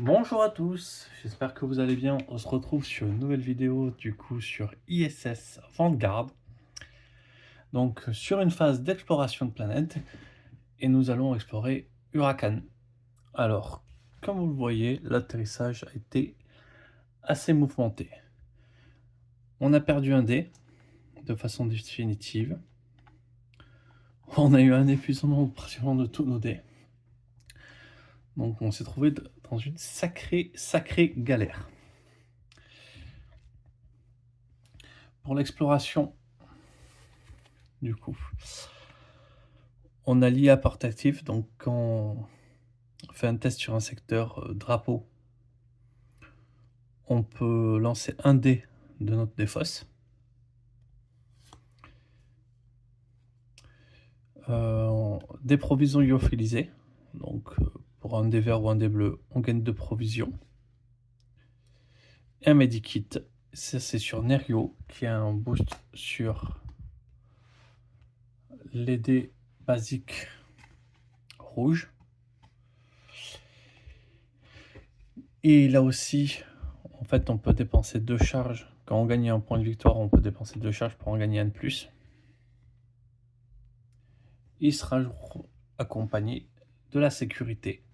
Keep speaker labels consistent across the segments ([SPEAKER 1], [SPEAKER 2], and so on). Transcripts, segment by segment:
[SPEAKER 1] Bonjour à tous, j'espère que vous allez bien. On se retrouve sur une nouvelle vidéo du coup sur ISS Vanguard. Donc sur une phase d'exploration de planète et nous allons explorer Huracan. Alors, comme vous le voyez, l'atterrissage a été assez mouvementé. On a perdu un dé de façon définitive. On a eu un épuisement pratiquement de tous nos dés. Donc on s'est trouvé dans une sacrée galère. Pour l'exploration, du coup, on a l'IA portatif, donc quand on fait un test sur un secteur drapeau, on peut lancer un dé de notre défausse. Des provisions lyophilisées, donc pour un dé vert ou un dé bleu, on gagne 2 provisions. Et un medikit, ça c'est sur Nerio, qui a un boost sur les dés basiques rouges. Et là aussi, en fait, on peut dépenser 2 charges. Quand on gagne un point de victoire, on peut dépenser 2 charges pour en gagner un de plus. Il sera accompagné de la sécurité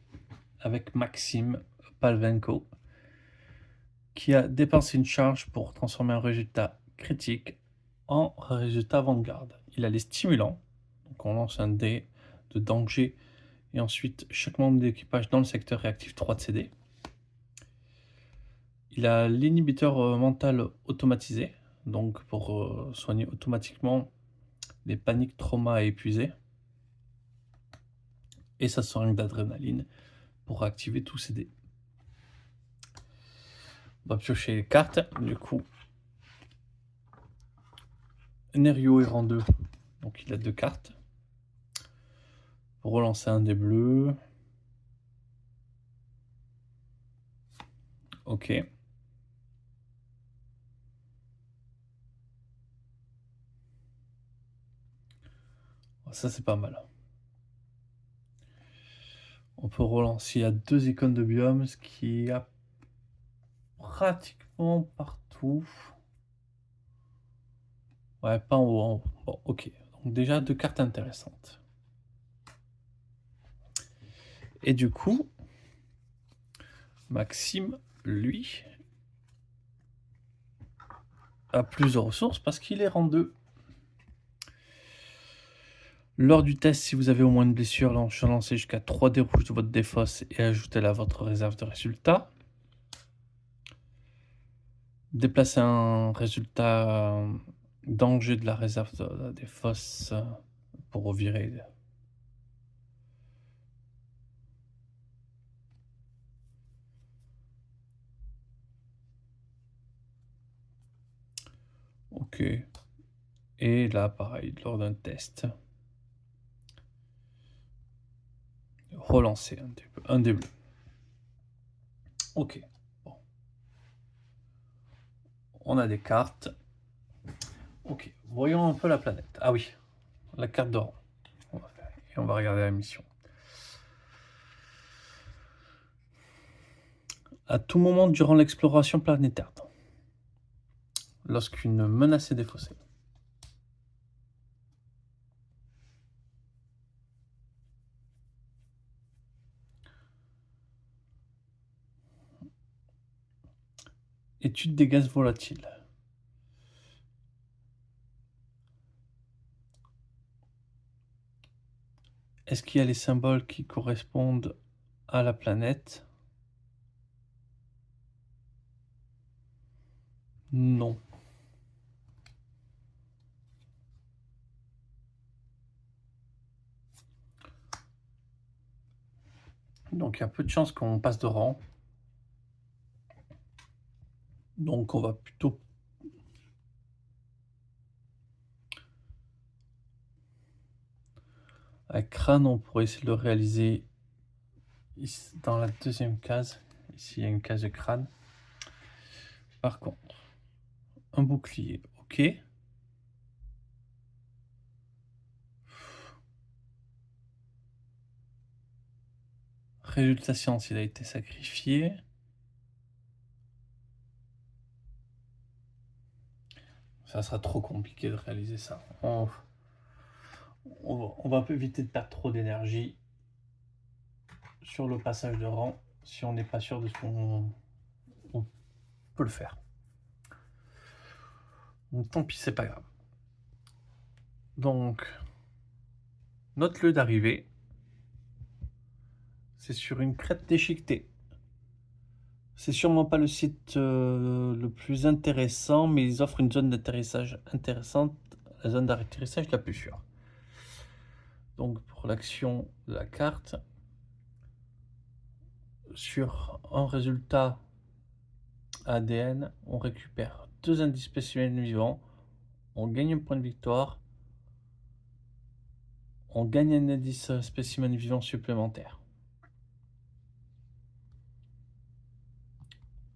[SPEAKER 1] avec Maxime Palvenko qui a dépensé une charge pour transformer un résultat critique en résultat avant-garde. Il a les stimulants, donc on lance un dé de danger et ensuite chaque membre d'équipage dans le secteur réactive 3 de CD. Il a l'inhibiteur mental automatisé, donc pour soigner automatiquement les paniques, traumas et épuisés. Et sa seringue d'adrénaline pour activer tous ces dés. On va piocher les cartes, du coup. Nerio est rang 2, donc il a 2 cartes. Pour relancer un dé bleu. Ok. Ça c'est pas mal. On peut relancer à 2 icônes de biome, ce qui a pratiquement partout. Ouais, pas en haut, en haut. Bon, ok. Donc déjà 2 cartes intéressantes. Et du coup, Maxime, lui, a plus de ressources parce qu'il est rang 2. Lors du test, si vous avez au moins une blessure, lancez jusqu'à 3 dés rouges de votre défausse et ajoutez-la à votre réserve de résultats. Déplacez un résultat danger de la réserve de la défausse pour revirer. Ok. Et là, pareil, lors d'un test, relancer un dé bleu. Ok. Bon. On a des cartes. Ok. Voyons un peu la planète. Ah oui, la carte de rang. Et on va regarder la mission. À tout moment durant l'exploration planétaire, lorsqu'une menace est défaussée, étude des gaz volatiles. Est-ce qu'il y a les symboles qui correspondent à la planète? Non. Donc il y a peu de chances qu'on passe de rang. Donc on va plutôt... Avec crâne, on pourrait essayer de le réaliser ici, dans la deuxième case. Ici, il y a une case de crâne. Par contre, un bouclier, ok. résultat science, il a été sacrifié. Ça sera trop compliqué de réaliser ça. On va éviter de perdre trop d'énergie sur le passage de rang si on n'est pas sûr de ce qu'on peut le faire. Donc tant pis, c'est pas grave. Donc, notre lieu d'arrivée, c'est sur une crête déchiquetée. C'est sûrement pas le site le plus intéressant, mais ils offrent une zone d'atterrissage intéressante, la zone d'atterrissage la plus sûre. Donc pour l'action de la carte, sur un résultat ADN, on récupère 2 indices spécimens vivants, on gagne un point de victoire, on gagne un indice spécimen vivant supplémentaire.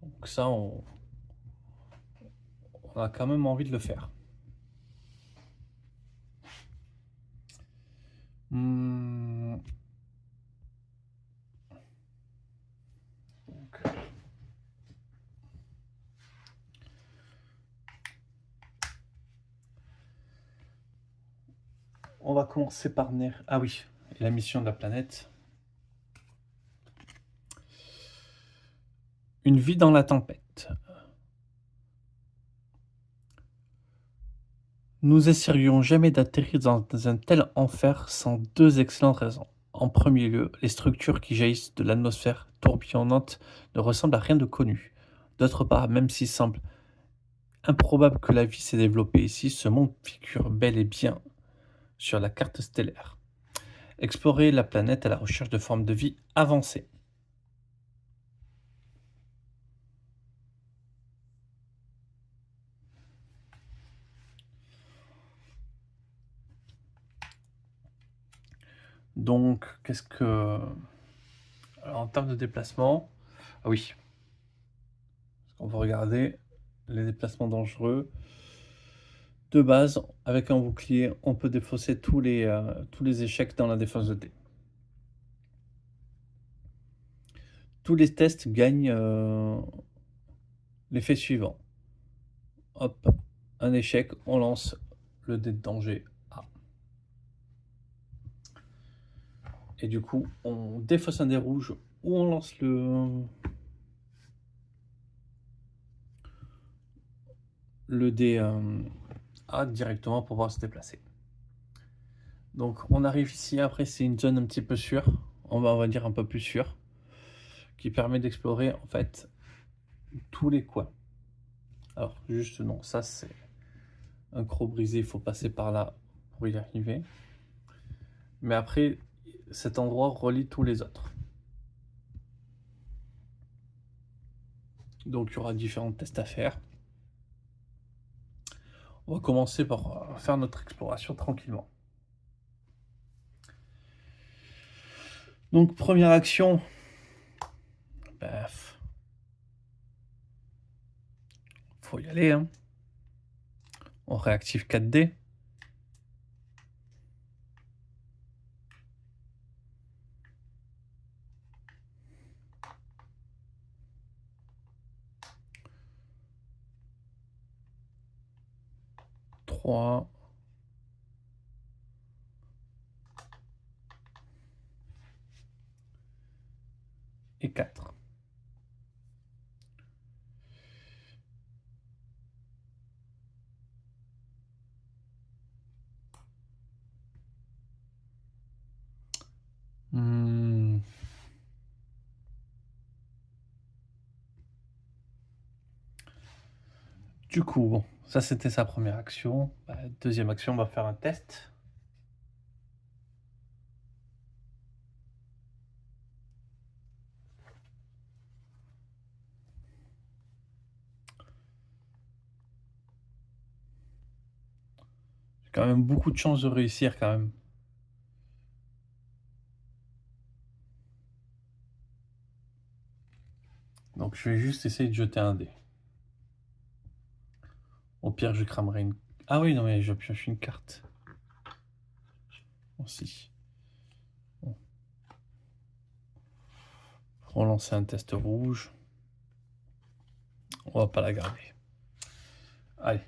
[SPEAKER 1] Donc ça, on a quand même envie de le faire. Donc, on va commencer par Ah oui, la mission de la planète. Une vie dans la tempête. Nous essayerions jamais d'atterrir dans un tel enfer sans 2 excellentes raisons. En premier lieu, les structures qui jaillissent de l'atmosphère tourbillonnante ne ressemblent à rien de connu. D'autre part, même s'il semble improbable que la vie s'est développée ici, ce monde figure bel et bien sur la carte stellaire. Explorer la planète à la recherche de formes de vie avancées. Donc, qu'est-ce que... Alors, en termes de déplacement, ah oui, on va regarder les déplacements dangereux. De base, avec un bouclier, on peut défausser tous les échecs dans la défense de dés. Tous les tests gagnent l'effet suivant. Hop, un échec, on lance le dé de danger A. Et du coup, on défausse un dé rouge ou on lance le dé A directement pour pouvoir se déplacer. Donc on arrive ici, après c'est une zone un petit peu sûre, on va dire un peu plus sûre, qui permet d'explorer en fait tous les coins. Alors juste non, ça c'est un croc brisé, il faut passer par là pour y arriver. Mais après, cet endroit relie tous les autres. Donc il y aura différents tests à faire. On va commencer par faire notre exploration tranquillement. Donc première action, faut y aller, hein. On réactive 4D. Trois. Et 4. Du coup, bon, ça c'était sa première action. Deuxième action, on va faire un test. J'ai quand même beaucoup de chance de réussir quand même. Donc je vais juste essayer de jeter un dé. Au pire, je cramerai une... Ah oui, non mais je pioche une carte. Aussi. Bon. Relancer un test rouge. On va pas la garder. Allez.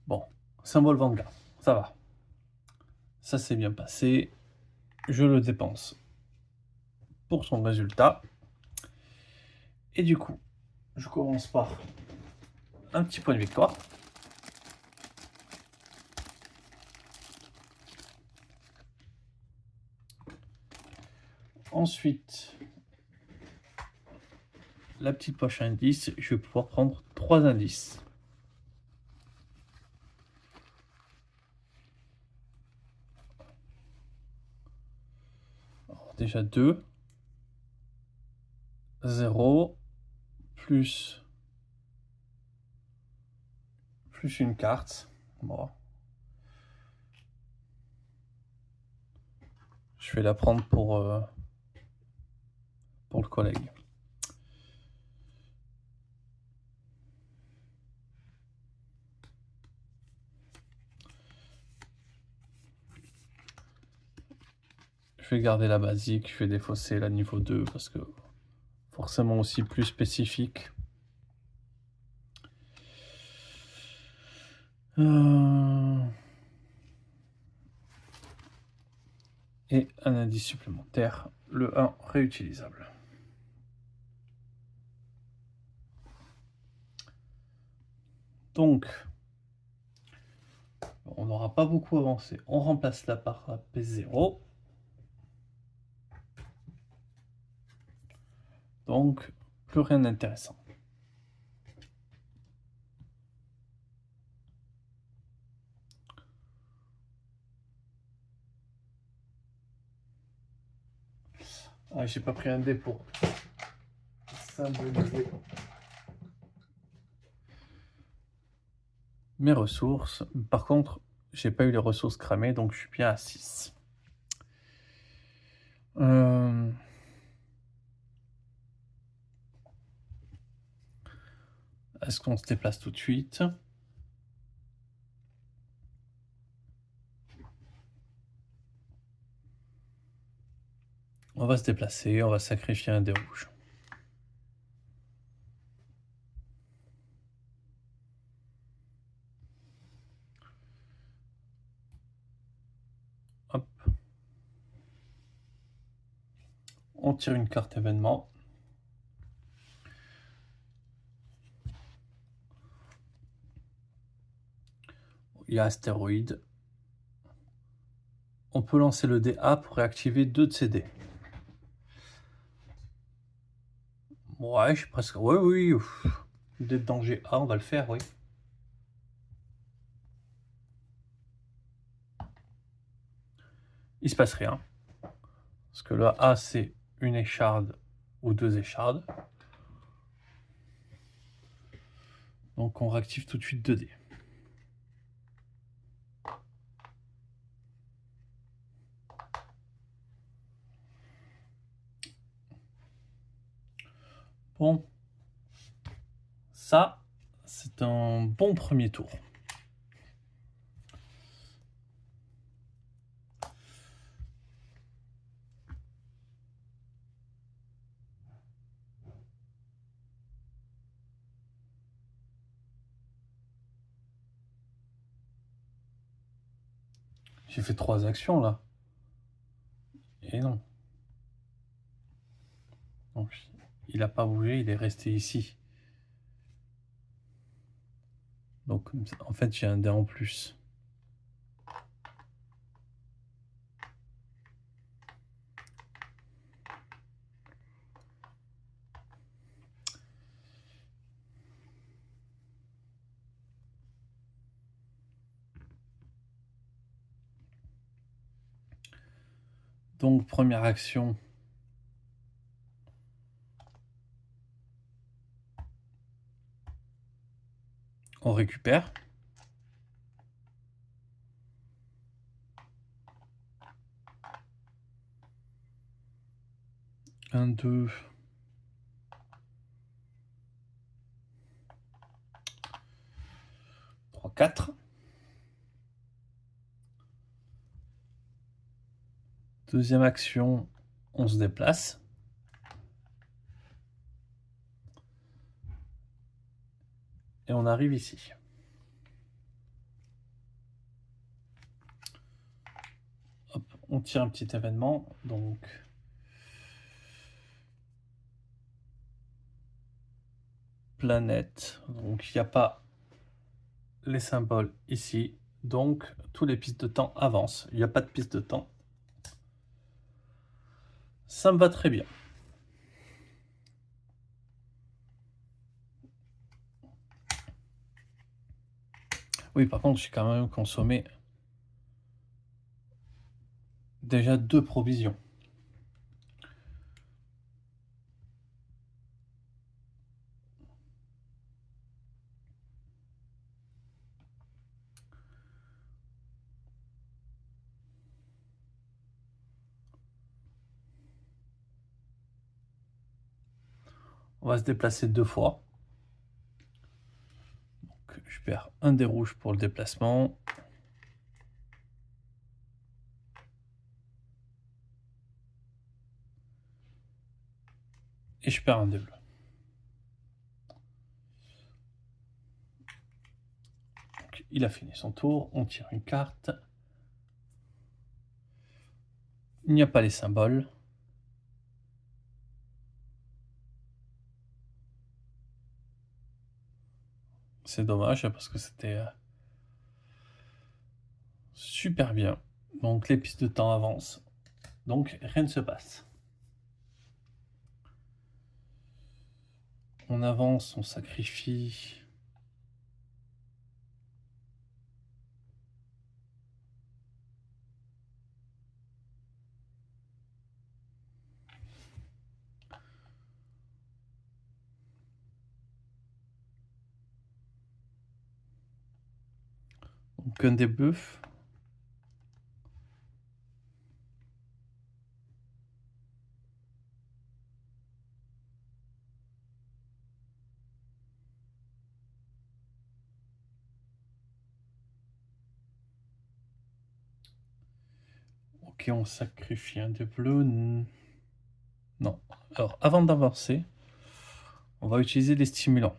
[SPEAKER 1] Bon, symbole Vanguard, ça va. Ça s'est bien passé. Je le dépense pour son résultat. Et du coup, je commence par un petit point de victoire. Ensuite, la petite poche à indices, je vais pouvoir prendre 3 indices. Alors, déjà 2, 0, plus une carte. Bon. Je vais la prendre pour le collègue. Je vais garder la basique, je vais défausser la niveau 2 parce que forcément aussi plus spécifique. Et un indice supplémentaire, le 1 réutilisable. Donc, on n'aura pas beaucoup avancé. On remplace là par la P0. Donc, plus rien d'intéressant. Ah, j'ai pas pris un dé pour symboliser mes ressources. Par contre, j'ai pas eu les ressources cramées, donc je suis bien à 6. Est-ce qu'on se déplace tout de suite? On va se déplacer, on va sacrifier un dé rouge. Hop. On tire une carte événement. Il y a astéroïde. On peut lancer le dé A pour réactiver 2 de ces dés. Ouais, je suis presque... Ouais, oui. Dé de danger A, on va le faire, oui. Il se passe rien. Parce que le A, c'est une écharde ou 2 échardes. Donc on réactive tout de suite 2 dés. Bon. Ça, c'est un bon premier tour. J'ai fait 3 actions là. Et non. Donc, il n'a pas bougé, il est resté ici. Donc en fait, j'ai un dé en plus. Donc première action. On récupère. Un, 2. 3, 4. Deuxième action, on se déplace. Et on arrive ici. Hop, on tire un petit événement, donc planète, donc il n'y a pas les symboles ici, donc tous les pistes de temps avancent, il n'y a pas de piste de temps. Ça me va très bien. Oui, par contre, j'ai quand même consommé déjà 2 provisions. On va se déplacer 2 fois. Donc, je perds un des rouges pour le déplacement. Et je perds un des bleus. Donc, il a fini son tour. On tire une carte. Il n'y a pas les symboles. C'est dommage parce que c'était super bien. Donc les pistes de temps avancent. Donc rien ne se passe. On avance, on sacrifie. Donc un des bœufs. Ok, on sacrifie un des bleus. Non. Alors, avant d'avancer, on va utiliser les stimulants.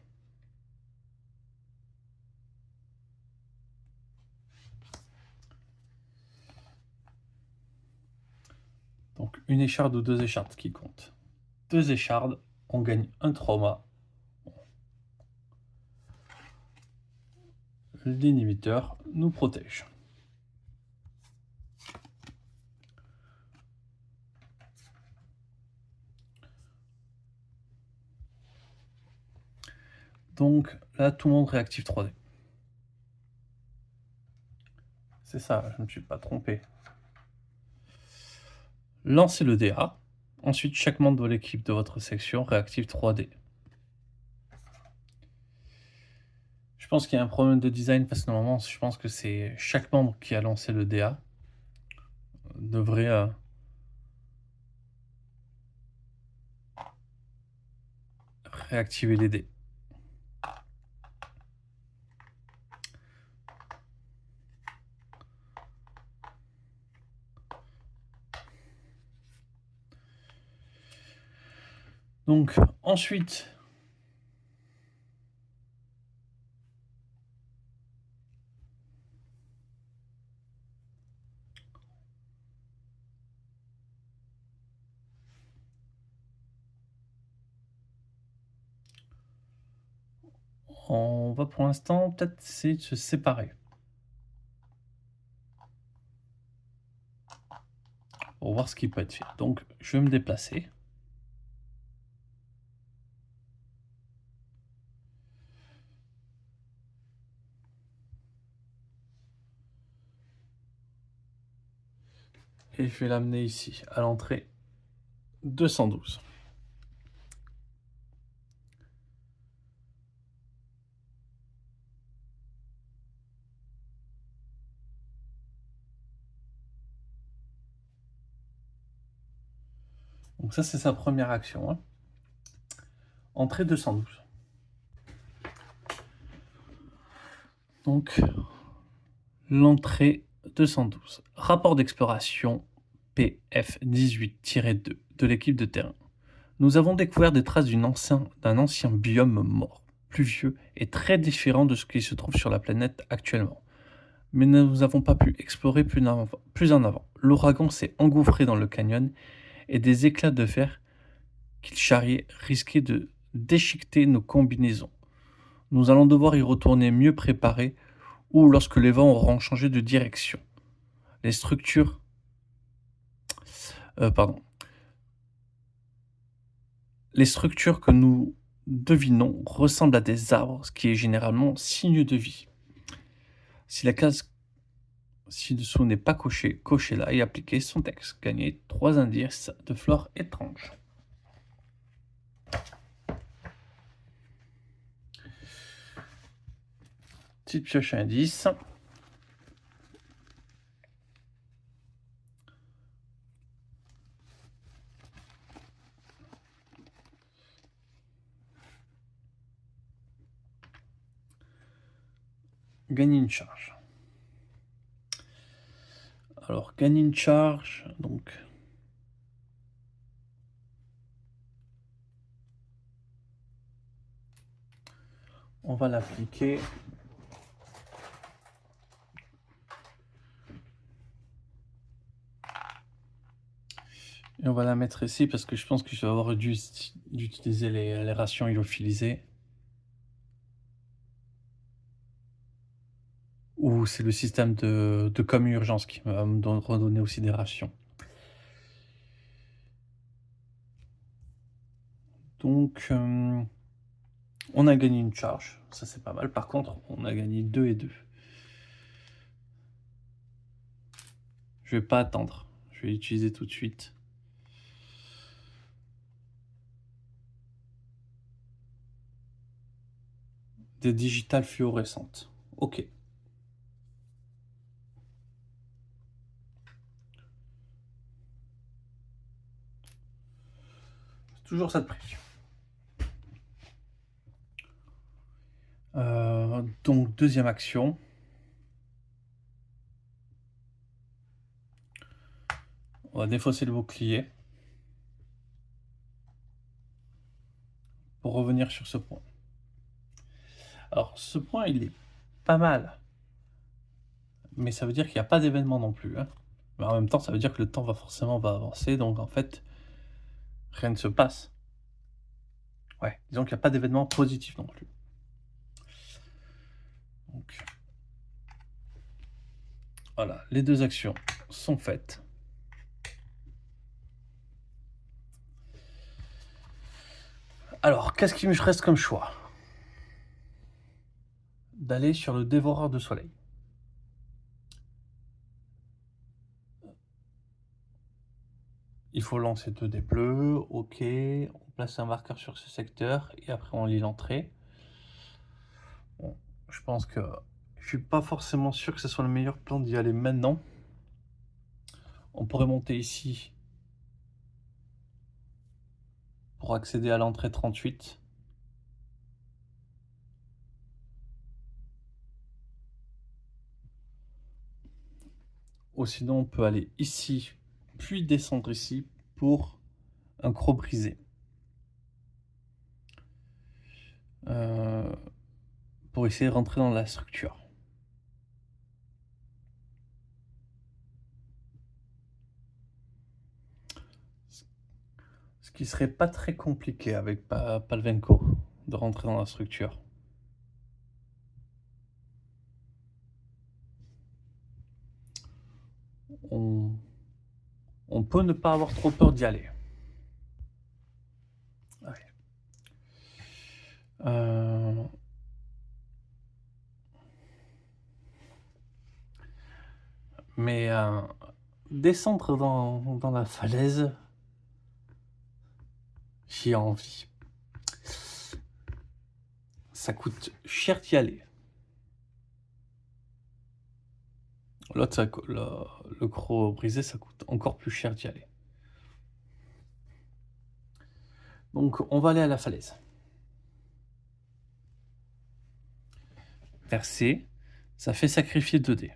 [SPEAKER 1] Donc, une écharde ou 2 échardes qui comptent. 2 échardes, on gagne un trauma. L'inhibiteur nous protège. Donc là, tout le monde réactive 3D. C'est ça, je ne me suis pas trompé. Lancez le DA. Ensuite, chaque membre de l'équipe de votre section réactive 3D. Je pense qu'il y a un problème de design parce que normalement, je pense que c'est chaque membre qui a lancé le DA devrait réactiver les dés. Donc ensuite, on va pour l'instant peut-être essayer de se séparer. Pour voir ce qui peut être fait. Donc je vais me déplacer. Et je vais l'amener ici, à l'entrée 212. Donc ça, c'est sa première action. Hein. Entrée 212. Donc, l'entrée 212. Rapport d'exploration, PF18-2 de l'équipe de terrain. Nous avons découvert des traces d'un ancien biome mort, pluvieux et très différent de ce qui se trouve sur la planète actuellement. Mais nous n'avons pas pu explorer plus en avant. L'ouragan s'est engouffré dans le canyon et des éclats de verre qu'il charriait risquaient de déchiqueter nos combinaisons. Nous allons devoir y retourner mieux préparés ou lorsque les vents auront changé de direction. Les structures... Les structures que nous devinons ressemblent à des arbres, ce qui est généralement signe de vie. Si la case ci-dessous n'est pas cochée, cochez-la et appliquez son texte. Gagnez 3 indices de flore étrange. Petite pioche à indice. Gagner une charge. Alors, gagner une charge, donc... On va l'appliquer. Et on va la mettre ici parce que je pense que je vais avoir dû utiliser les rations lyophilisées. Ou c'est le système de com urgence qui va me redonner aussi des rations. Donc, on a gagné une charge, ça c'est pas mal. Par contre, on a gagné 2 et 2. Je vais pas attendre, je vais l'utiliser tout de suite. Des digitales fluorescentes. Ok. Toujours ça de prix. Donc, deuxième action. On va défausser le bouclier. Pour revenir sur ce point. Alors, ce point, il est pas mal. Mais ça veut dire qu'il n'y a pas d'événement non plus. Hein. Mais en même temps, ça veut dire que le temps va avancer. Donc, en fait, rien ne se passe. Ouais, disons qu'il n'y a pas d'événement positif non plus. Donc, voilà, les 2 actions sont faites. Alors, qu'est-ce qui me reste comme choix? D'aller sur le dévoreur de soleil. Il faut lancer 2 dés bleus, ok. On place un marqueur sur ce secteur et après on lit l'entrée. Bon, je pense que je suis pas forcément sûr que ce soit le meilleur plan d'y aller maintenant. On pourrait monter ici pour accéder à l'entrée 38. Ou sinon on peut aller ici, puis descendre ici pour un croc brisé. Pour essayer de rentrer dans la structure. Ce qui serait pas très compliqué avec Palvenko de rentrer dans la structure. On peut ne pas avoir trop peur d'y aller. Ouais. Mais descendre dans la falaise, j'ai envie. Ça coûte cher d'y aller. L'autre, le croc brisé, ça coûte encore plus cher d'y aller. Donc, on va aller à la falaise. Percer, ça fait sacrifier 2 dés.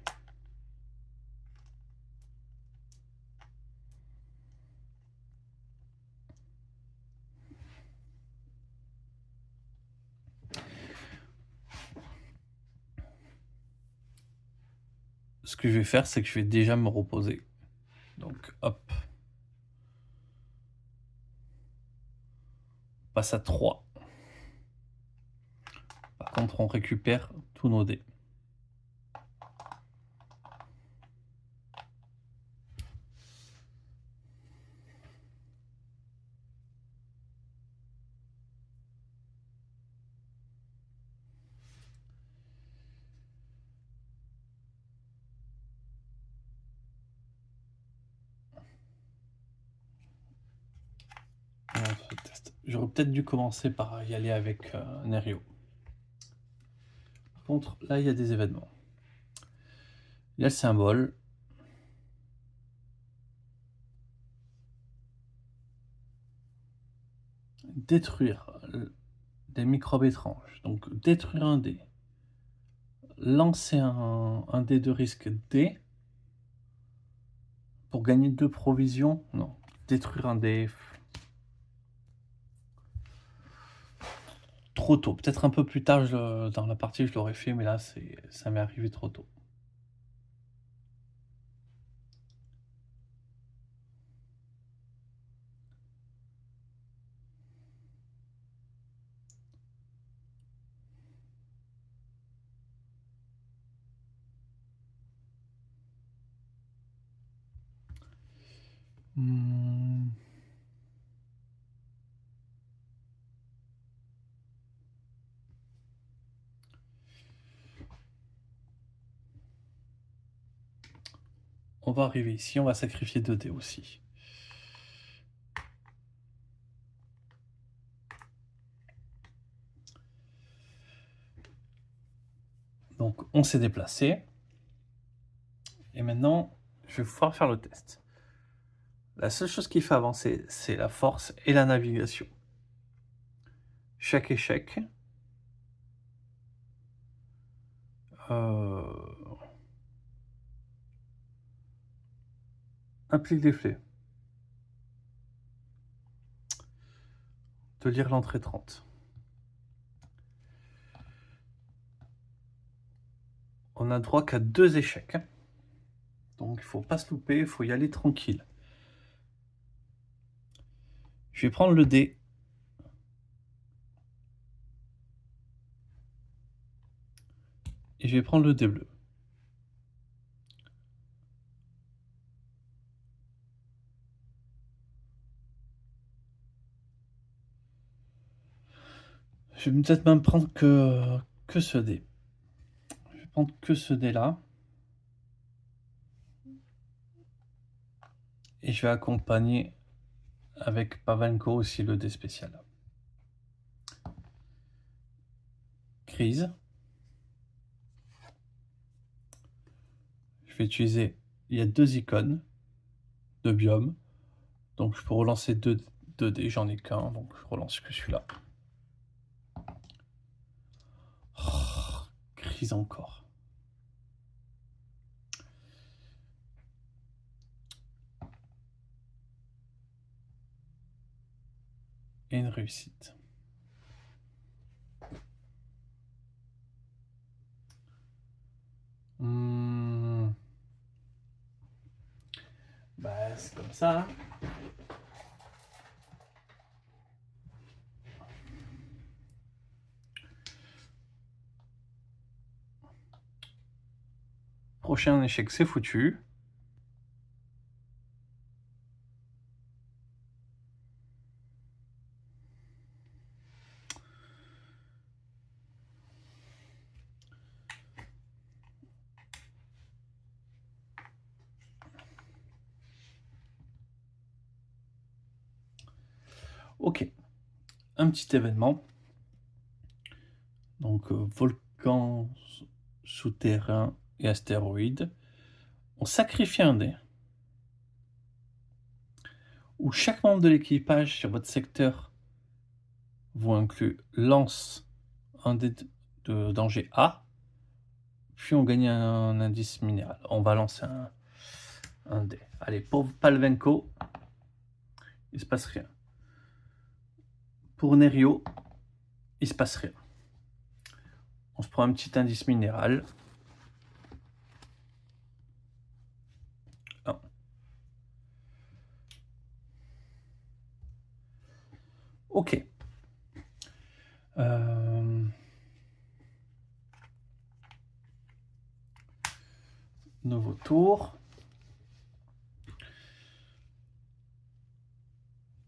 [SPEAKER 1] ce que je vais faire, c'est que je vais déjà me reposer. Donc, hop. On passe à 3. Par contre, on récupère tous nos dés. J'aurais peut-être dû commencer par y aller avec Nerio. Par contre, là, il y a des événements. Il y a le symbole. Détruire des microbes étranges. Donc, détruire un dé. Lancer un dé de risque D. Pour gagner 2 provisions. Non. Détruire un dé. Trop tôt. Peut-être un peu plus tard dans la partie, je l'aurais fait, mais là, ça m'est arrivé trop tôt. On va arriver ici, on va sacrifier 2 dés aussi. Donc, on s'est déplacé. Et maintenant, je vais pouvoir faire le test. La seule chose qui fait avancer, c'est la force et la navigation. Chaque échec implique des flets. De lire l'entrée 30. On a droit qu'à 2 échecs. Donc, il faut pas se louper, il faut y aller tranquille. Je vais prendre le dé. Et je vais prendre le dé bleu. Je vais peut-être même prendre que ce dé. Je vais prendre que ce dé là. Et je vais accompagner avec Pavenko aussi le dé spécial. Crise. Je vais utiliser, il y a 2 icônes de biome. Donc je peux relancer 2 dés, j'en ai qu'un, donc je relance que celui-là. Oh, crise encore. Et une réussite. Bah, c'est comme ça. Hein. Prochain échec, c'est foutu. Ok. Un petit événement. Donc, volcan souterrain et astéroïde. On sacrifie un dé. Où chaque membre de l'équipage sur votre secteur vous inclut lance un dé de danger A, puis on gagne un indice minéral. On va lancer un dé. Allez, pour Palvenko, il se passe rien. Pour Nerio, il se passe rien. On se prend un petit indice minéral. Ok. Nouveau tour.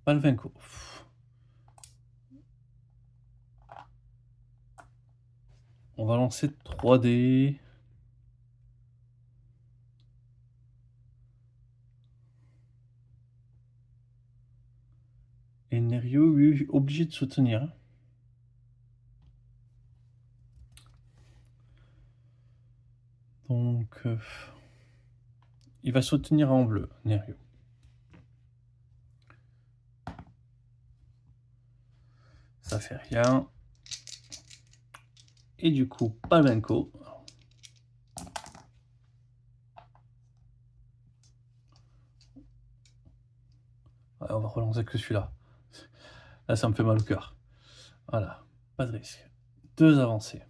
[SPEAKER 1] Palvenko. On va lancer 3D. Et Nerio, lui, obligé de soutenir. Donc, il va soutenir en bleu, Nerio. Ça fait rien. Et du coup, Palvenko. Ouais, on va relancer que celui-là. Là, ça me fait mal au cœur. Voilà, pas de risque. 2 avancées.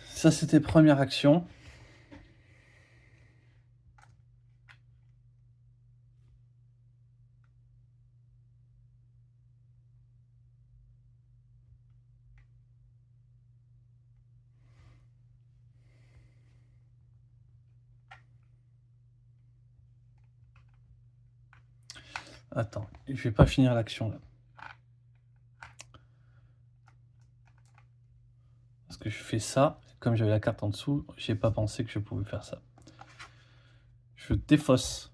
[SPEAKER 1] Ça, c'était première action. Attends, je vais pas finir l'action là. Parce que je fais ça, comme j'avais la carte en dessous, j'ai pas pensé que je pouvais faire ça. Je défausse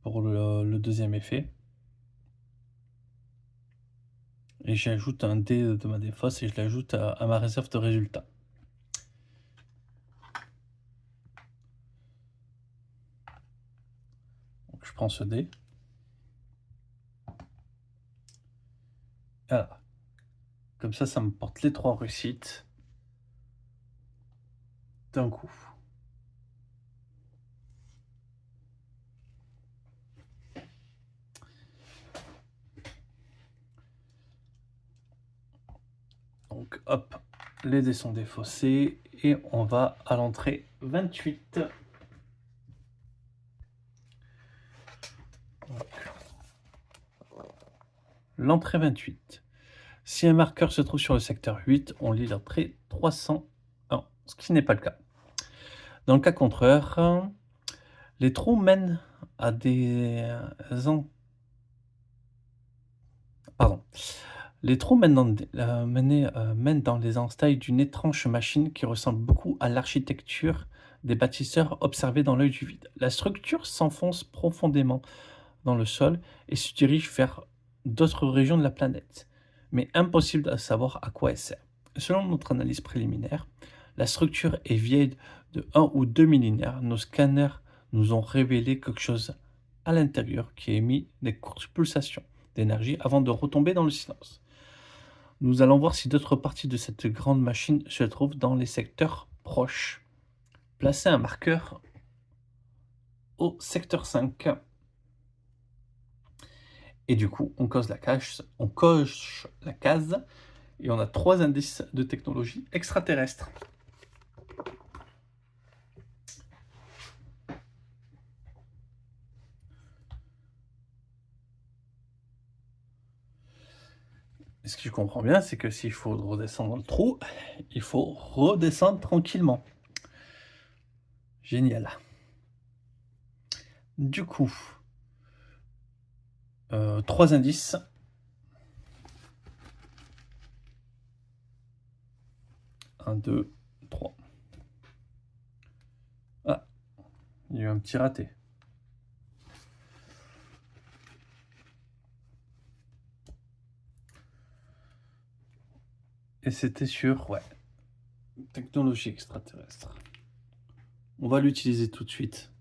[SPEAKER 1] pour le deuxième effet. Et j'ajoute un dé de ma défausse et je l'ajoute à ma réserve de résultats. Donc je prends ce dé. Voilà. Comme ça me porte les 3 réussites d'un coup. Donc hop, les dés sont défaussés et on va à l'entrée 28. L'entrée 28. Si un marqueur se trouve sur le secteur 8, on lit l'entrée 301, ce qui n'est pas le cas. Dans le cas contraire, les trous mènent à des Pardon. Les trous mènent dans les entailles d'une étrange machine qui ressemble beaucoup à l'architecture des bâtisseurs observés dans l'œil du vide. La structure s'enfonce profondément dans le sol et se dirige vers d'autres régions de la planète, mais impossible de savoir à quoi elle sert. Selon notre analyse préliminaire, la structure est vieille de 1 ou 2 millénaires. Nos scanners nous ont révélé quelque chose à l'intérieur qui émet des courtes pulsations d'énergie avant de retomber dans le silence. Nous allons voir si d'autres parties de cette grande machine se trouvent dans les secteurs proches. Placez un marqueur au secteur 5. Et du coup, on coche la case et on a 3 indices de technologie extraterrestre. Et ce que je comprends bien, c'est que s'il faut redescendre dans le trou, il faut redescendre tranquillement. Génial. Du coup, 3 indices. 1, 2, 3. Ah, il y a eu un petit raté. Et c'était sur, ouais, technologie extraterrestre. On va l'utiliser tout de suite.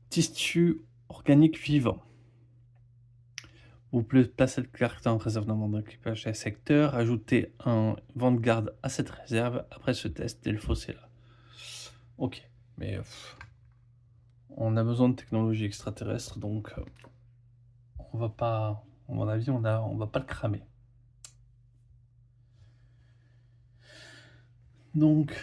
[SPEAKER 1] Tissu organique vivant. Vous pouvez placer le carte en réserve d'équipage et secteur, ajouter un vent de garde à cette réserve après ce test et le fausser là. Ok, mais on a besoin de technologie extraterrestre, donc on va pas, à mon avis, on va pas le cramer. Donc,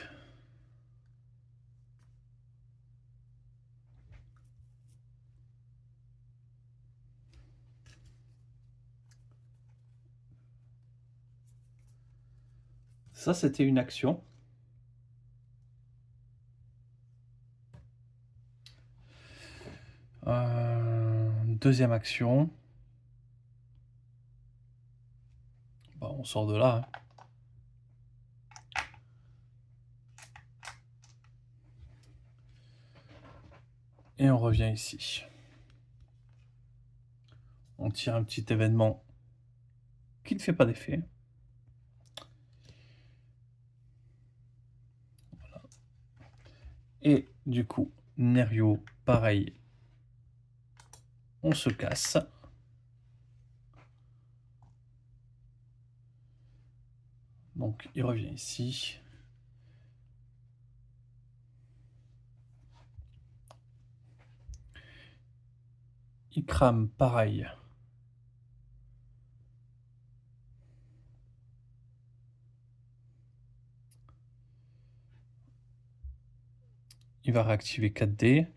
[SPEAKER 1] ça c'était une action. Deuxième action. Bah, on sort de là, hein. Et on revient ici. On tire un petit événement qui ne fait pas d'effet. Voilà. Et du coup, Nerio, pareil. On se casse. Donc il revient ici. Il crame pareil. Il va réactiver 4D.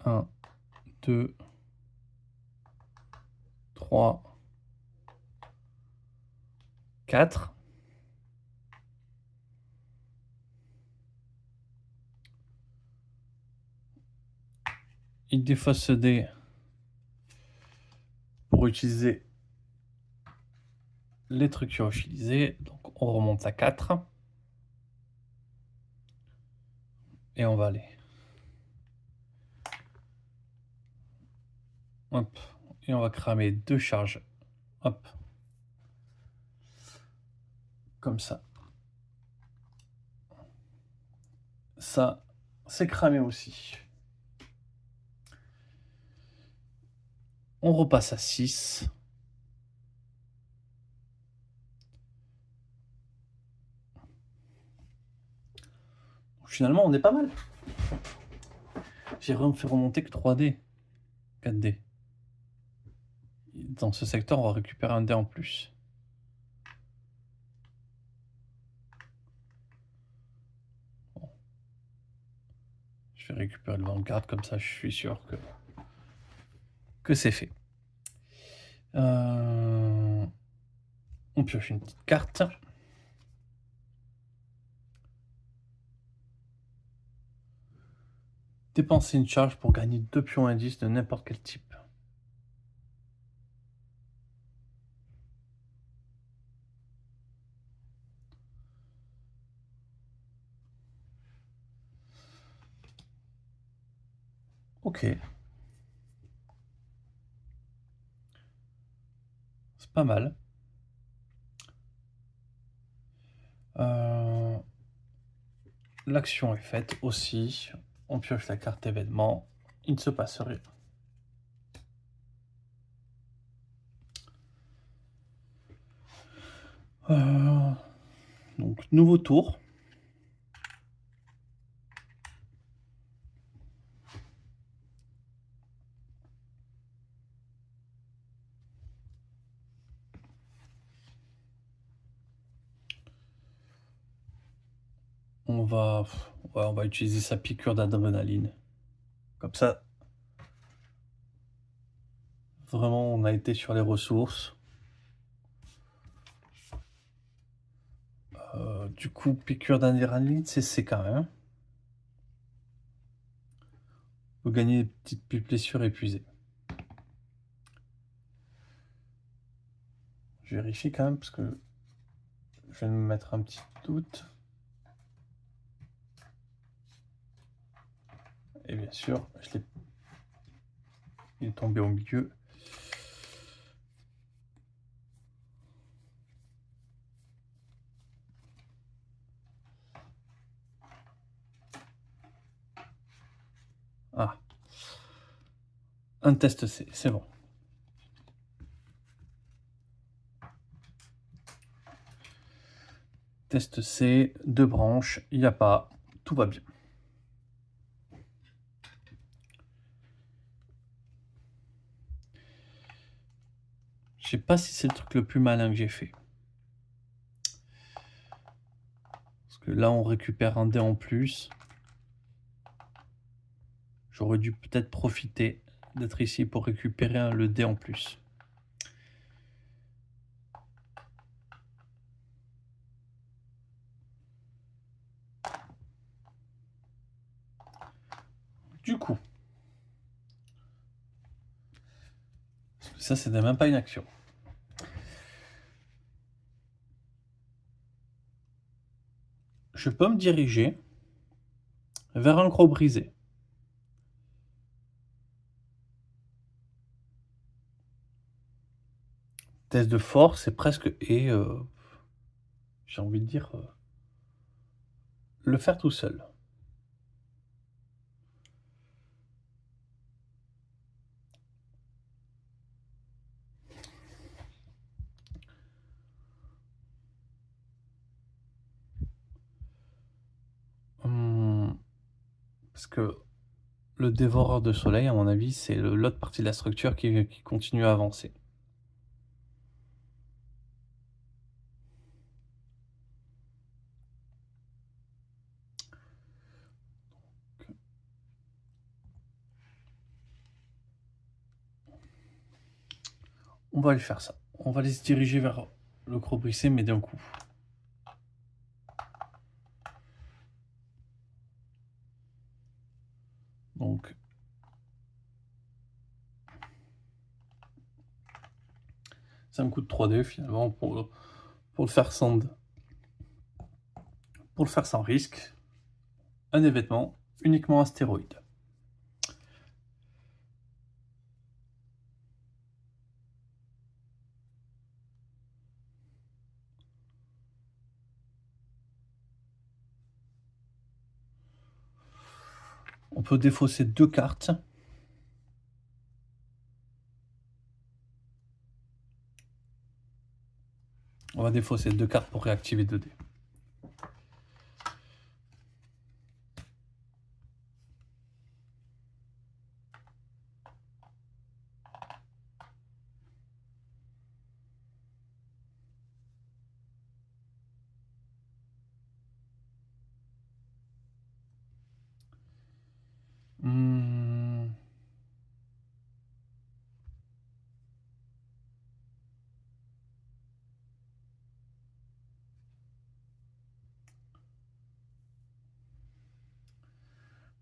[SPEAKER 1] 1, 2, 3, 4. Il défausse ce dé pour utiliser les trucs qu'il a utilisés. Donc on remonte à 4. Et on va aller. Hop. Et on va cramer 2 charges. Hop. Comme ça. Ça, c'est cramé aussi. On repasse à 6. Finalement, on est pas mal. J'ai fait remonter que 3D. 4D. Dans ce secteur, on va récupérer un dé en plus. Bon. Je vais récupérer le Vanguard, comme ça je suis sûr que c'est fait. On pioche une petite carte. Dépenser une charge pour gagner 2 pions indices de n'importe quel type. Ok. C'est pas mal. L'action est faite aussi. On pioche la carte événement. Il ne se passe rien. Donc, nouveau tour. On va utiliser sa piqûre d'adrénaline. Comme ça, vraiment, on a été sur les ressources. Du coup, piqûre d'adrénaline, c'est quand même. Vous gagnez des petites blessures épuisées. Je vérifie quand même parce que je vais me mettre un petit doute. Et bien sûr, il est tombé au milieu. Un test C, c'est bon. Test C, 2 branches, il n'y a pas, tout va bien. Je sais pas si c'est le truc le plus malin que j'ai fait. Parce que là, on récupère un dé en plus. J'aurais dû peut-être profiter d'être ici pour récupérer le dé en plus. Du coup, ça, c'est même pas une action. Je peux me diriger vers un croc brisé. Test de force, c'est presque... Et j'ai envie de dire... le faire tout seul. Parce que le dévoreur de soleil, à mon avis, c'est l'autre partie de la structure qui continue à avancer. On va aller faire ça. On va aller se diriger vers le croc brisé, mais d'un coup. Donc, ça me coûte 3D finalement pour le faire sans risque. Un événement uniquement astéroïde. On peut défausser 2 cartes. On va défausser 2 cartes pour réactiver 2 dés.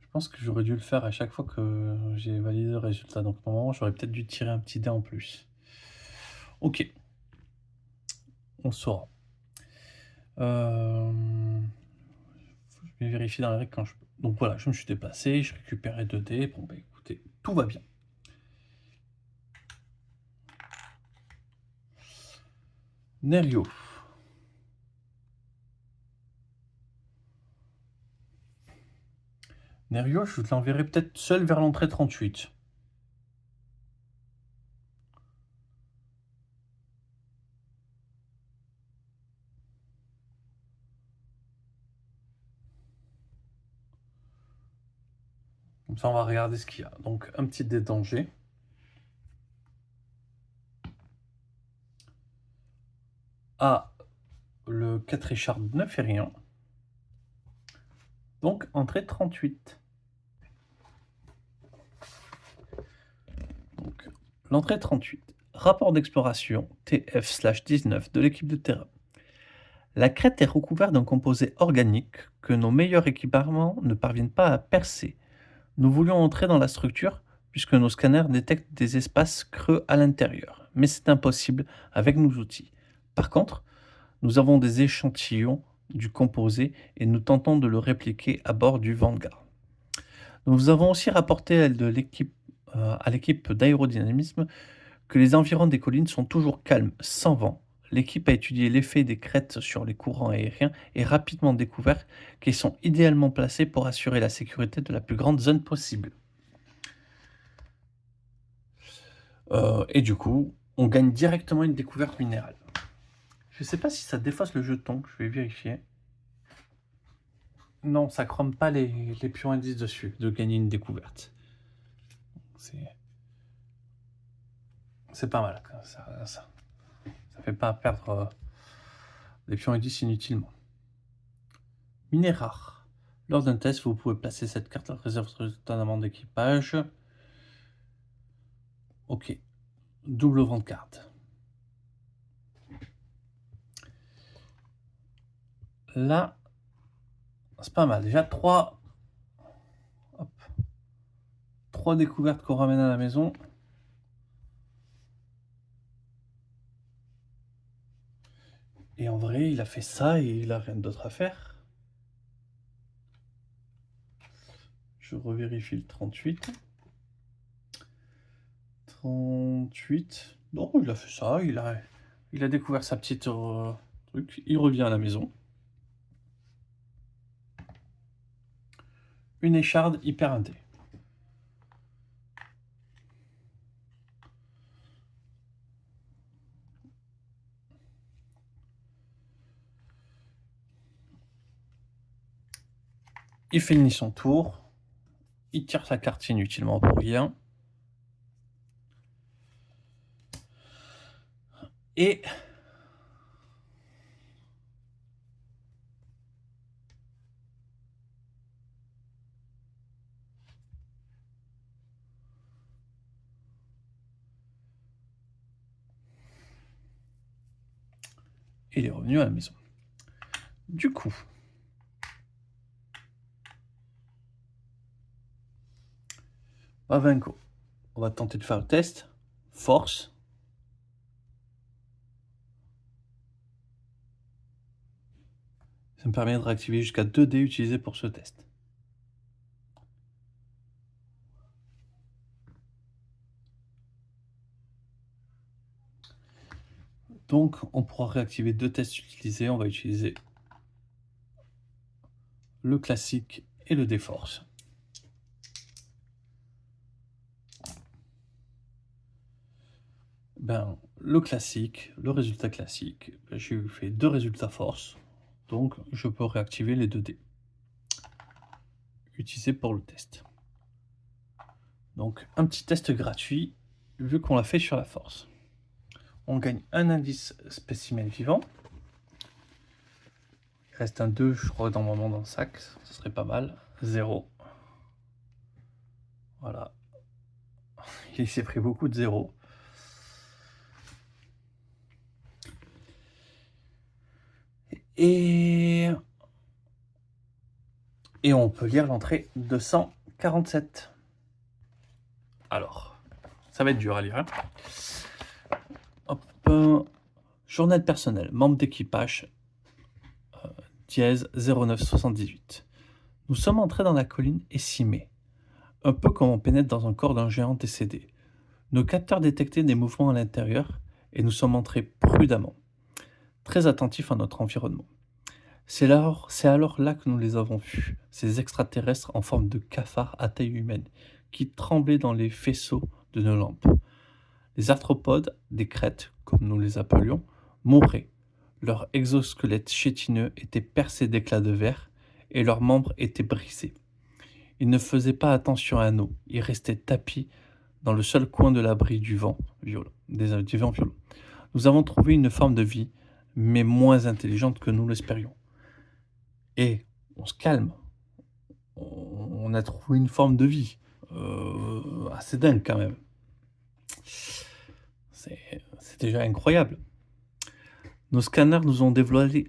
[SPEAKER 1] Je pense que j'aurais dû le faire à chaque fois que j'ai validé le résultat. Donc normalement, j'aurais peut-être dû tirer un petit dé en plus. Ok. On saura. Je vais vérifier dans les règles quand je peux. Donc voilà, je me suis déplacé, je récupérais 2 dés. Bon bah écoutez, tout va bien. Nerio. Nerio, je l'enverrai peut-être seul vers l'entrée 38. Comme ça, on va regarder ce qu'il y a. Donc, un petit dé de danger. Ah, le 4 écharpe ne fait rien. Donc, entrée 38. Donc, l'entrée 38. Rapport d'exploration TF/19 de l'équipe de terrain. La crête est recouverte d'un composé organique que nos meilleurs équipements ne parviennent pas à percer. Nous voulions entrer dans la structure puisque nos scanners détectent des espaces creux à l'intérieur, mais c'est impossible avec nos outils. Par contre, nous avons des échantillons du composé et nous tentons de le répliquer à bord du Vanguard. Nous avons aussi rapporté à l'équipe d'aérodynamisme que les environs des collines sont toujours calmes, sans vent. L'équipe a étudié l'effet des crêtes sur les courants aériens et rapidement découvert qu'ils sont idéalement placés pour assurer la sécurité de la plus grande zone possible. Et du coup, on gagne directement une découverte minérale. Je sais pas si ça défausse le jeton, je vais vérifier. Non, ça chrome pas les pions indices dessus, de gagner une découverte. C'est pas mal, ça fait pas perdre les pions indices inutilement. Miné rare. Lors d'un test, vous pouvez placer cette carte à la réserve de résultat d'un membre d'équipage. Ok. Double vente carte. Là, c'est pas mal. Déjà, 3 découvertes qu'on ramène à la maison. Et en vrai, il a fait ça et il a rien d'autre à faire. Je revérifie le 38. 38. Non, il a fait ça. Il a découvert sa petite truc. Il revient à la maison. Une écharde hyper indé. Il finit son tour. Il tire sa carte inutilement pour rien. Et il est revenu à la maison. Du coup, Bavenko, on va tenter de faire le test. Force. Ça me permet de réactiver jusqu'à 2 dés utilisés pour ce test. Donc, on pourra réactiver 2 tests utilisés. On va utiliser le classique et le déforce. Ben, le classique, le résultat classique, j'ai fait 2 résultats force. Donc, je peux réactiver les 2 dés utilisés pour le test. Donc, un petit test gratuit, vu qu'on l'a fait sur la force. On gagne un indice spécimen vivant. Il reste un 2, je crois, normalement dans le sac. Ce serait pas mal. 0. Voilà. Il s'est pris beaucoup de 0. Et on peut lire l'entrée 247. Alors, ça va être dur à lire. Hein. Hop, journal personnel, membre d'équipage, dièse 0978. Nous sommes entrés dans la colline essimée, un peu comme on pénètre dans un corps d'un géant décédé. Nos capteurs détectaient des mouvements à l'intérieur et nous sommes entrés prudemment, très attentifs à notre environnement. C'est alors là que nous les avons vus, ces extraterrestres en forme de cafards à taille humaine, qui tremblaient dans les faisceaux de nos lampes. Les arthropodes, des crêtes, comme nous les appelions, mouraient. Leurs exosquelettes chétineux étaient percés d'éclats de verre et leurs membres étaient brisés. Ils ne faisaient pas attention à nous, ils restaient tapis dans le seul coin de l'abri du vent violent. Nous avons trouvé une forme de vie, mais moins intelligente que nous l'espérions. Et on se calme. On a trouvé une forme de vie. Assez dingue quand même. C'est déjà incroyable. Nos scanners nous ont dévoilé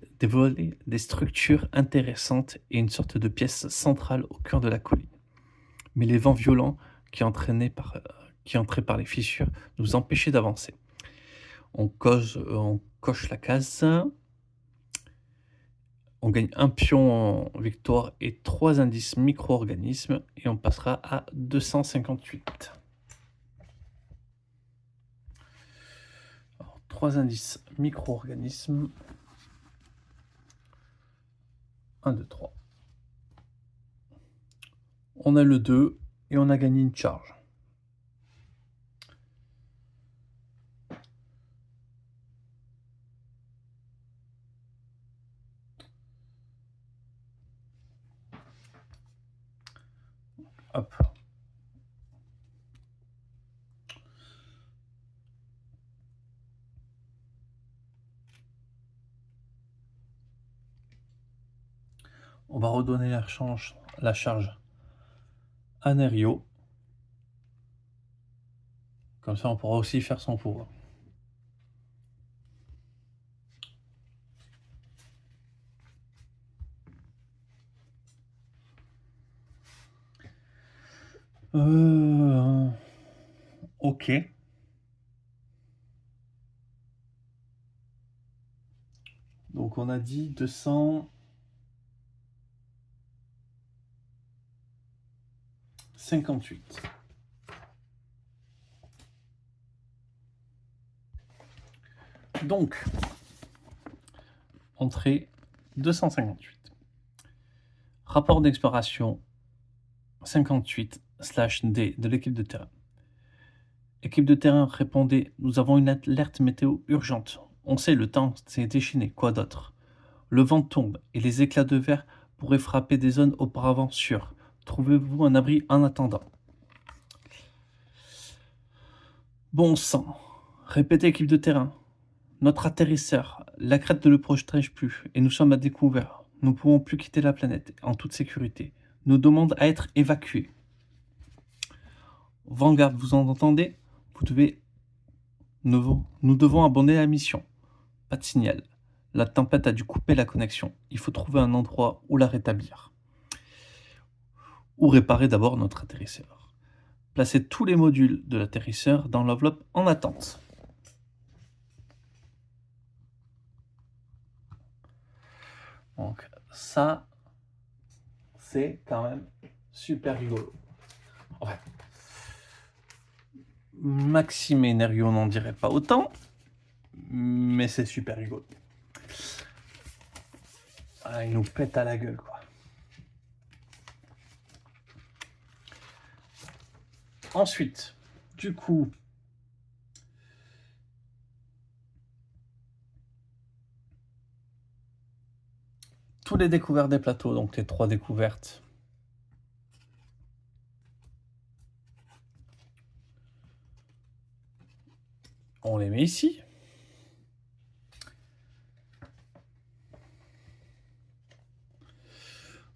[SPEAKER 1] des structures intéressantes et une sorte de pièce centrale au cœur de la colline. Mais les vents violents qui entraient par les fissures nous empêchaient d'avancer. On coche la case. On gagne un pion en victoire et 3 indices micro-organismes et on passera à 258. Alors, 3 indices micro-organismes. 1, 2, 3. On a le 2 et on a gagné une charge. Hop. On va redonner la charge à Nerio. Comme ça, on pourra aussi faire son tour. Ok. Donc on a dit 258. Donc, entrée 258. Rapport d'exploration 58/D de l'équipe de terrain. Équipe de terrain, répondez, nous avons une alerte météo urgente. On sait, le temps s'est déchaîné, quoi d'autre? Le vent tombe et les éclats de verre pourraient frapper des zones auparavant sûres. Trouvez-vous un abri en attendant. Bon sang. Répétez, équipe de terrain. Notre atterrisseur, la crête ne le protège plus et nous sommes à découvert. Nous ne pouvons plus quitter la planète en toute sécurité. Nous demandons à être évacués. Vanguard, vous en entendez? Nous devons abandonner la mission. Pas de signal. La tempête a dû couper la connexion. Il faut trouver un endroit où la rétablir. Ou réparer d'abord notre atterrisseur. Placez tous les modules de l'atterrisseur dans l'enveloppe en attente. Donc ça, c'est quand même super rigolo. Ouais. Maxime et Nerio n'en diraient pas autant, mais c'est super rigolo. Ah, il nous pète à la gueule, quoi. Ensuite, du coup, tous les découvertes des plateaux, donc les 3 découvertes, on les met ici.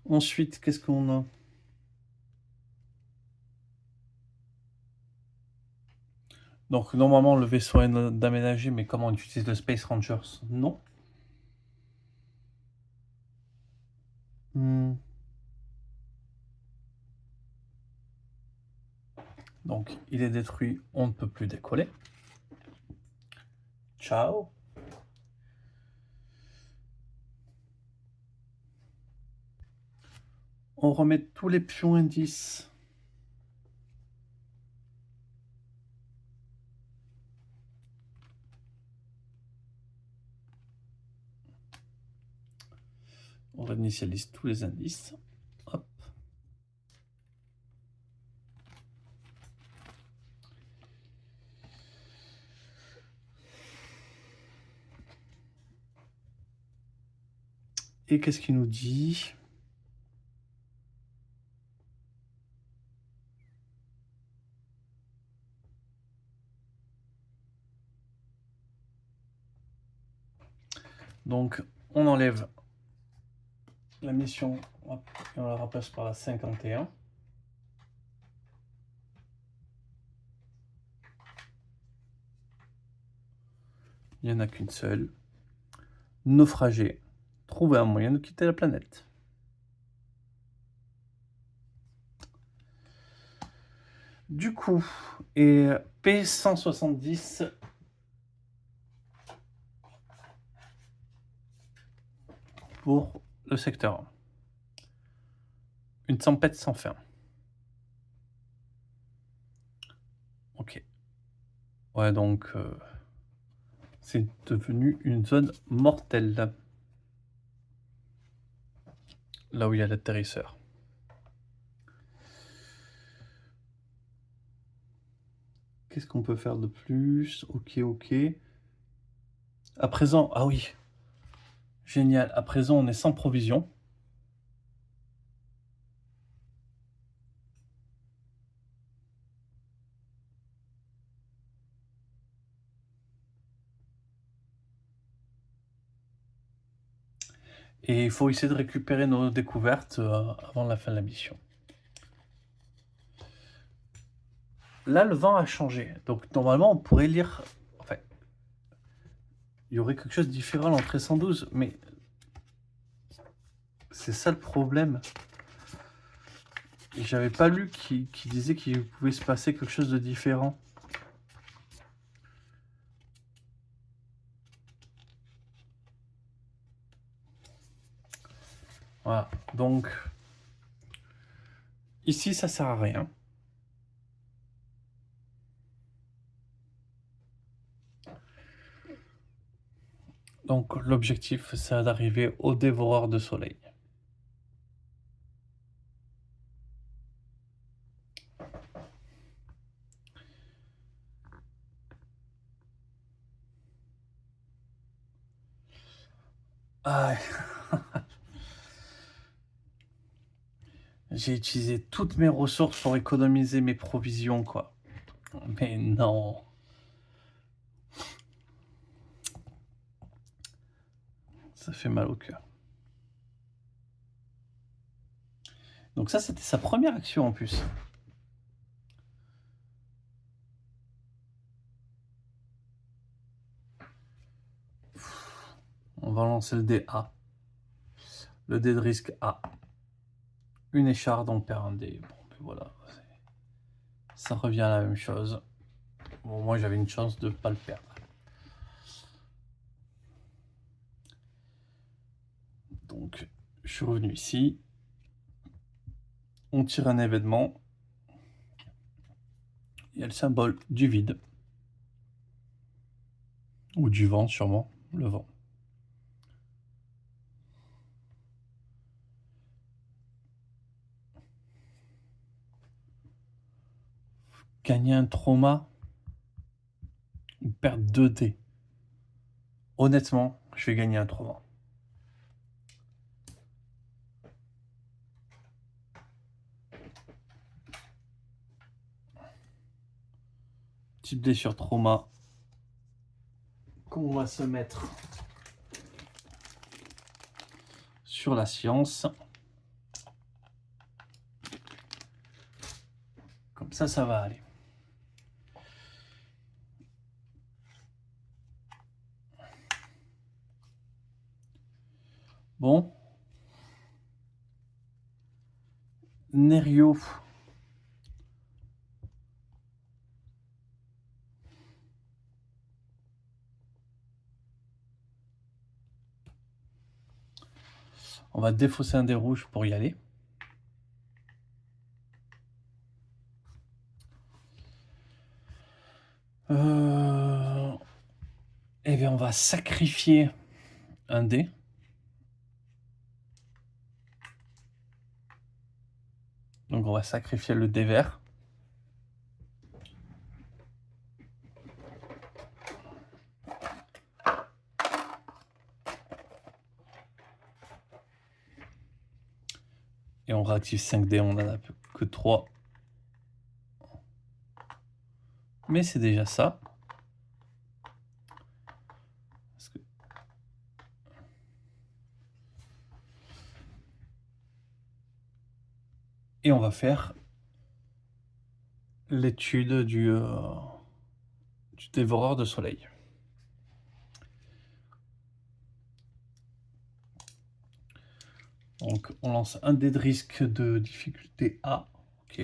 [SPEAKER 1] Ensuite, qu'est-ce qu'on a? Donc, normalement, le vaisseau est d'aménager, mais comment on utilise le Space Rangers? Non. Donc, il est détruit, on ne peut plus décoller. Ciao. On remet tous les pions indices. On réinitialise tous les indices. Hop. Et qu'est-ce qu'il nous dit? Donc, on enlève la mission, hop, et on la remplace par la 51. Il n'y en a qu'une seule. Naufragé. Trouver un moyen de quitter la planète. Du coup, et P170 pour le secteur 1. Une tempête sans fin. Ok. Ouais, donc c'est devenu une zone mortelle. Là où il y a l'atterrisseur. Qu'est-ce qu'on peut faire de plus? Ok, ok. À présent, ah oui. Génial. À présent, on est sans provision. Et il faut essayer de récupérer nos découvertes avant la fin de la mission. Là, le vent a changé. Donc, normalement, on pourrait lire... Enfin, il y aurait quelque chose de différent l'entrée 112, mais... C'est ça le problème. J'avais pas lu qui disait qu'il pouvait se passer quelque chose de différent. Voilà, donc... Ici, ça sert à rien. Donc, l'objectif, c'est d'arriver au dévoreur de soleil. Ah, j'ai utilisé toutes mes ressources pour économiser mes provisions, quoi. Mais non. Ça fait mal au cœur. Donc ça, c'était sa première action en plus. On va lancer le dé A. Le dé de risque A. Une écharde, on perd un dé. Bon, ben voilà. Ça revient à la même chose. Bon, moi, j'avais une chance de ne pas le perdre. Donc, je suis revenu ici. On tire un événement. Il y a le symbole du vide. Ou du vent, sûrement. Le vent. Gagner un trauma ou perdre 2 dés. Honnêtement, je vais gagner un trauma. Type dé sur trauma. Qu'on va se mettre sur la science. Comme ça va aller. Bon. Nerio. On va défausser un dé rouge pour y aller. Et bien on va sacrifier un dé. Donc on va sacrifier le dé vert. Et on réactive 5 dés, on n'en a que 3. Mais c'est déjà ça. Et on va faire l'étude du dévoreur de soleil. Donc on lance un dé de risque de difficulté A. Ok.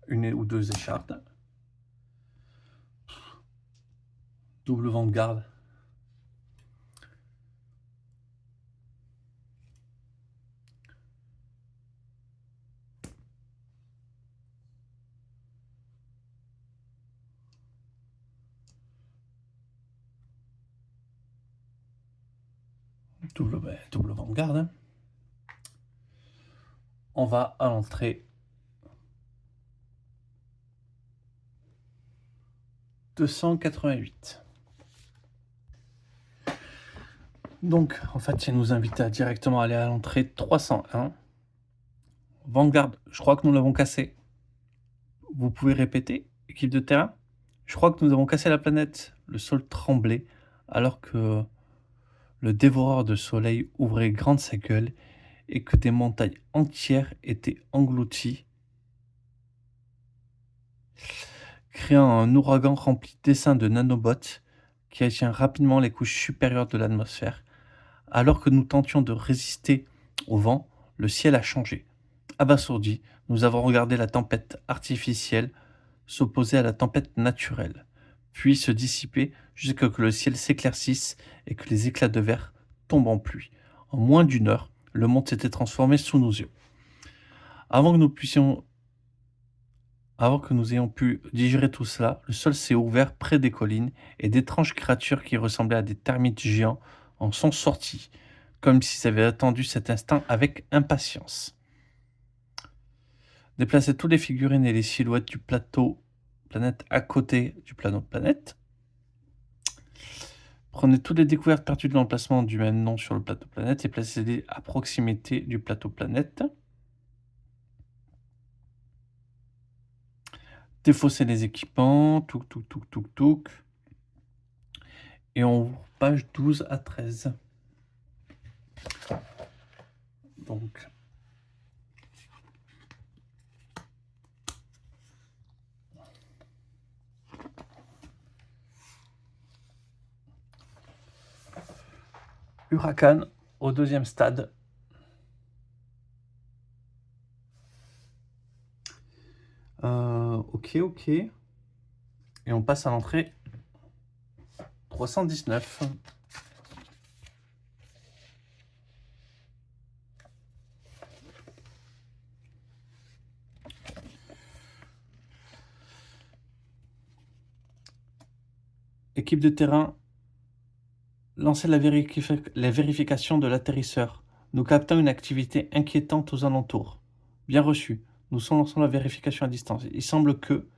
[SPEAKER 1] Une ou deux échardes. Double vent de garde. Double vent de garde. On va à l'entrée 288. Donc, en fait, il nous invite à directement aller à l'entrée 301. Vanguard, je crois que nous l'avons cassé. Vous pouvez répéter, équipe de terrain. Je crois que nous avons cassé la planète. Le sol tremblait, alors que le dévoreur de soleil ouvrait grande sa gueule et que des montagnes entières étaient englouties, créant un ouragan rempli d'essaims de nanobots qui atteint rapidement les couches supérieures de l'atmosphère. Alors que nous tentions de résister au vent, le ciel a changé. Abasourdis, nous avons regardé la tempête artificielle s'opposer à la tempête naturelle, puis se dissiper jusqu'à ce que le ciel s'éclaircisse et que les éclats de verre tombent en pluie. En moins d'une heure, le monde s'était transformé sous nos yeux. Avant que nous ayons pu digérer tout cela, le sol s'est ouvert près des collines et d'étranges créatures qui ressemblaient à des termites géants en sont sorties, comme s'ils avaient attendu cet instant avec impatience. Déplacez toutes les figurines et les silhouettes du plateau planète à côté du plateau planète. Prenez toutes les découvertes perdues de l'emplacement du même nom sur le plateau planète et placez-les à proximité du plateau planète. Défaussez les équipements, touc. Et on ouvre page 12 à 13. Donc, Huracan au deuxième stade. Ok. Et on passe à l'entrée 319. Équipe de terrain, lancez la vérification de l'atterrisseur. Nous captons une activité inquiétante aux alentours. Bien reçu. Nous lançons la vérification à distance. Il semble que...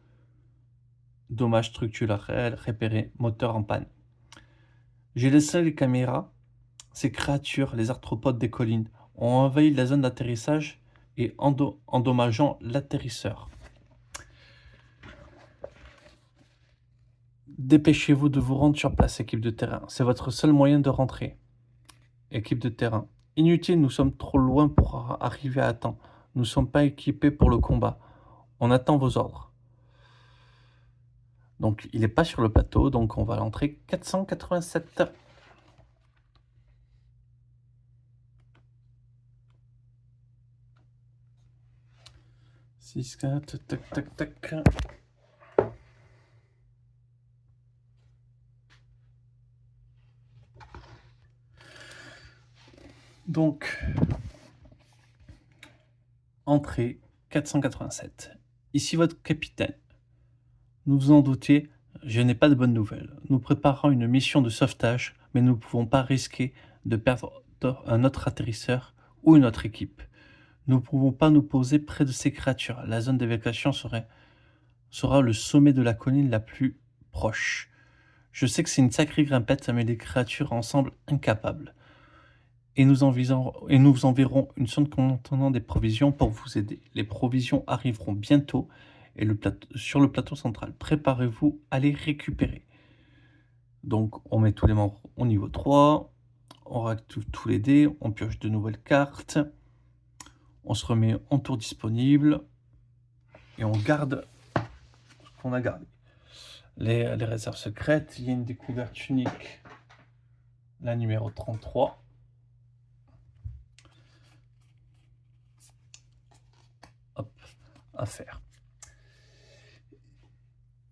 [SPEAKER 1] Dommages structurels repérés, moteur en panne. J'ai laissé les caméras. Ces créatures, les arthropodes des collines, ont envahi la zone d'atterrissage et endommageant l'atterrisseur. Dépêchez-vous de vous rendre sur place, équipe de terrain. C'est votre seul moyen de rentrer. Équipe de terrain. Inutile, nous sommes trop loin pour arriver à temps. Nous ne sommes pas équipés pour le combat. On attend vos ordres. Donc, il n'est pas sur le plateau, donc on va à l'entrée 487. Six, 4, tac. Donc, entrée 487. Ici votre capitaine. Nous vous en doutez, je n'ai pas de bonnes nouvelles. Nous préparons une mission de sauvetage, mais nous ne pouvons pas risquer de perdre un autre atterrisseur ou une autre équipe. Nous ne pouvons pas nous poser près de ces créatures. La zone d'évacuation sera le sommet de la colline la plus proche. Je sais que c'est une sacrée grimpette, mais les créatures en semblent incapables. Et nous enverrons une sonde contenant des provisions pour vous aider. Les provisions arriveront bientôt et sur le plateau central. Préparez-vous à les récupérer. Donc, on met tous les membres au niveau 3. On réactive tous les dés. On pioche de nouvelles cartes. On se remet en tour disponible. Et on garde ce qu'on a gardé. Les réserves secrètes. Il y a une découverte unique. La numéro 33. Hop, à faire.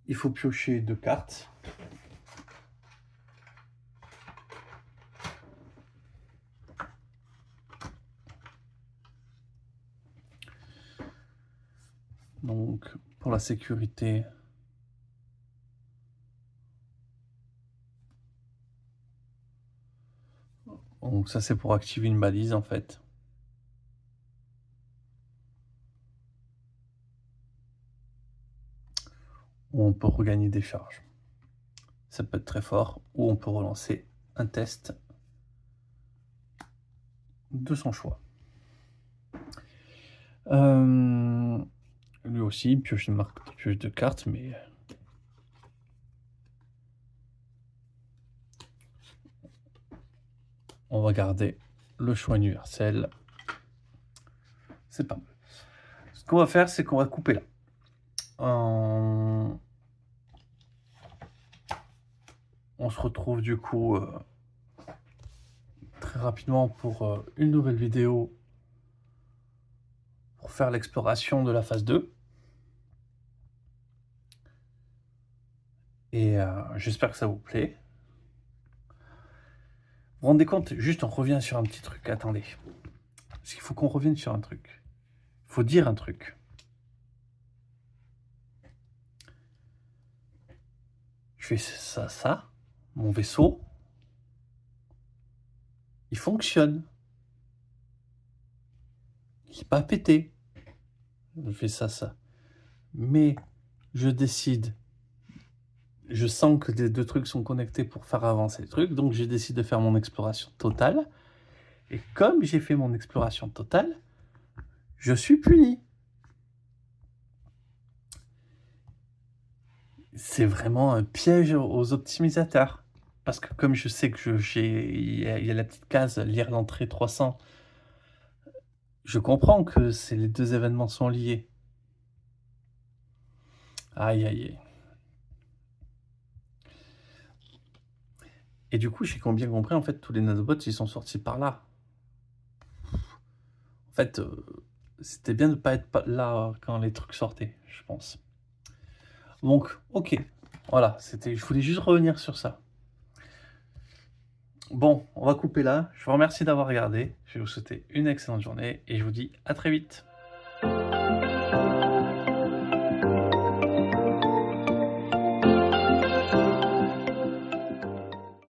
[SPEAKER 1] Il faut piocher 2 cartes. Donc, pour la sécurité, donc ça c'est pour activer une balise en fait. Ou on peut regagner des charges. Ça peut être très fort, ou on peut relancer un test de son choix. Lui aussi, il pioche une pioche de cartes, mais on va garder le choix universel. C'est pas mal. Ce qu'on va faire, c'est qu'on va couper là. On se retrouve du coup très rapidement pour une nouvelle vidéo pour faire l'exploration de la phase 2. Et j'espère que ça vous plaît. Vous vous rendez compte, juste on revient sur un petit truc, attendez. Parce qu'il faut qu'on revienne sur un truc. Il faut dire un truc. Je fais ça, mon vaisseau, il fonctionne. Il n'est pas pété. Je fais ça. Mais je décide, je sens que les deux trucs sont connectés pour faire avancer les trucs, donc je décide de faire mon exploration totale. Et comme j'ai fait mon exploration totale, je suis puni. C'est vraiment un piège aux optimisateurs. Parce que comme je sais que il y a la petite case lire l'entrée 300, je comprends que les deux événements sont liés. Aïe. Et du coup, j'ai bien compris, en fait, tous les nanobots, ils sont sortis par là. En fait, c'était bien de ne pas être là quand les trucs sortaient, je pense. Donc, ok. Voilà, je voulais juste revenir sur ça. Bon, on va couper là. Je vous remercie d'avoir regardé. Je vais vous souhaiter une excellente journée et je vous dis à très vite.